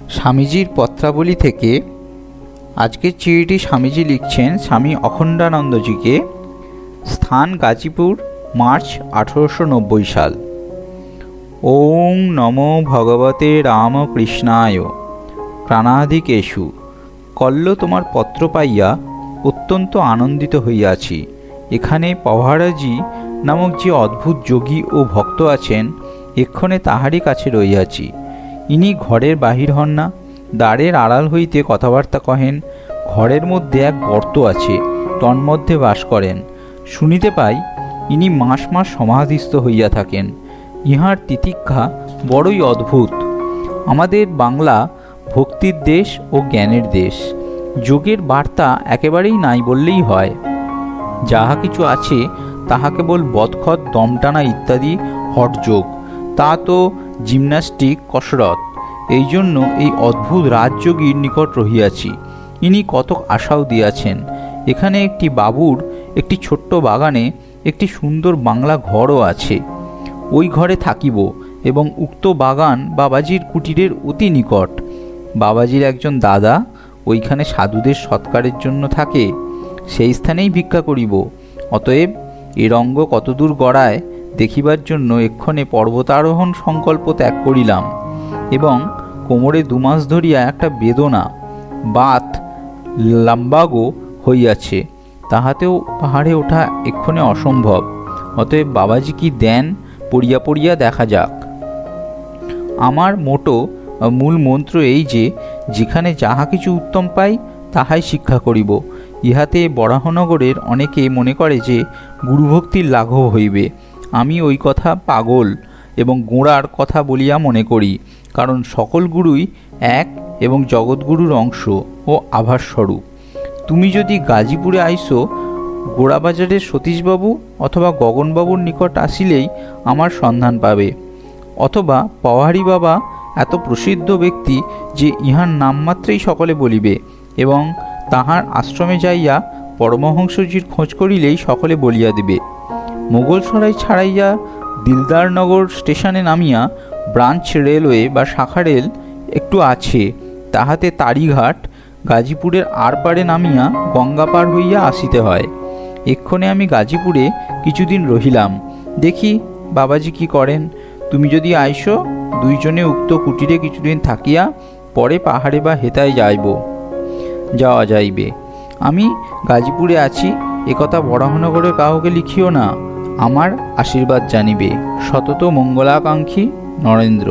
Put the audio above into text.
স্বামীজির পত্রাবলী থেকে আজকের চিঠিটি স্বামীজি লিখছেন স্বামী অখণ্ডানন্দজিকে। স্থান গাজীপুর, মার্চ 1890 সাল। ওং নমো ভগবতে রামকৃষ্ণায়। প্রাণাধিকেষু কল্য তোমার পত্র পাইয়া অত্যন্ত আনন্দিত হইয়াছি। এখানে পভারাজি নামক যে অদ্ভুত যোগী ও ভক্ত আছেন, এক্ষণে তাহারই কাছে রহিয়াছি। ইনি ঘরের বাহির হন না, দ্বারের আড়াল হইতে কথাবার্তা কহেন। ঘরের মধ্যে এক গর্ত আছে, তন্মধ্যে বাস করেন। শুনিতে পাই ইনি মাস মাস সমাধিস্থ হইয়া থাকেন। ইহার তিতিক্ষা বড়ই অদ্ভুত। আমাদের বাংলা ভক্তির দেশ ও জ্ঞানের দেশ। যোগের বার্তা একেবারেই নাই বললেই হয়। যাহা কিছু আছে তাহা কেবল বদখত, দমটানা ইত্যাদি হঠযোগ, তা তো জিমন্যাস্টিক, কসরত। এই জন্য এই অদ্ভুত রাজযোগীর নিকট রহিয়াছি। ইনি কতক আশাও দিয়াছেন। এখানে একটি বাবুর একটি ছোট্ট বাগানে একটি সুন্দর বাংলা ঘরও আছে। ওই ঘরে থাকিব এবং উক্ত বাগান বাবাজির কুটিরের অতি নিকট। বাবাজির একজন দাদা ওইখানে সাধুদের সৎকারের জন্য থাকে, সেই স্থানেই ভিক্ষা করিব। অতএব এ রঙ্গ কতদূর গড়ায় দেখিবার জন্য এক্ষণে পর্বতারোহণ সংকল্প ত্যাগ করিলাম এবং কোমরে 2 মাস ধরিয়া একটা বেদনা, বাত, লাম্বাগো হইয়াছে, তাহাতেও পাহাড়ে ওঠা এক্ষণে অসম্ভব। অতএব বাবাজি কি দেন পড়িয়া পড়িয়া দেখা যাক। আমার মূল মন্ত্র এই যে, যেখানে যাহা কিছু উত্তম পাই তাহাই শিক্ষা করিব। ইহাতে বরাহনগরের অনেকে মনে করে যে গুরুভক্তির লাঘব হইবে। আমি ওই কথা পাগল এবং গোঁড়ার কথা বলিয়া মনে করি, কারণ সকল গুরুই এক এবং জগৎগুরুর অংশ ও আভাসস্বরূপ। তুমি যদি গাজীপুরে আইসো, গোড়াবাজারের সতীশবাবু অথবা গগনবাবুর নিকট আসিলেই আমার সন্ধান পাবে, অথবা পওহারী বাবা এত প্রসিদ্ধ ব্যক্তি যে ইহার নামমাত্রেই সকলে বলিবে, এবং তাহার আশ্রমে যাইয়া পরমহংসজির খোঁজ করিলেই সকলে বলিয়া দিবে। মোগলসরাই ছাড়াইয়া দিলদারনগর স্টেশনে নামিয়া ব্রাঞ্চ রেলওয়ে বা শাখা রেল একটু আছে, তাহাতে তারিঘাট গাজীপুরের আরপারে নামিয়া গঙ্গা পার হইয়া আসিতে হয়। এক্ষণে আমি গাজীপুরে কিছুদিন রহিলাম, দেখি বাবাজি কি করেন। তুমি যদি আইসো, দুইজনে উক্ত কুটিরে কিছুদিন থাকিয়া পরে পাহাড়ে বা হেতায় যাওয়া যাইবে। আমি গাজীপুরে আছি একথা বরাহনগরে কাউকে লিখিও না। আমার আশীর্বাদ জানিবে। সতত মঙ্গলাকাঙ্ক্ষী, নরেন্দ্র।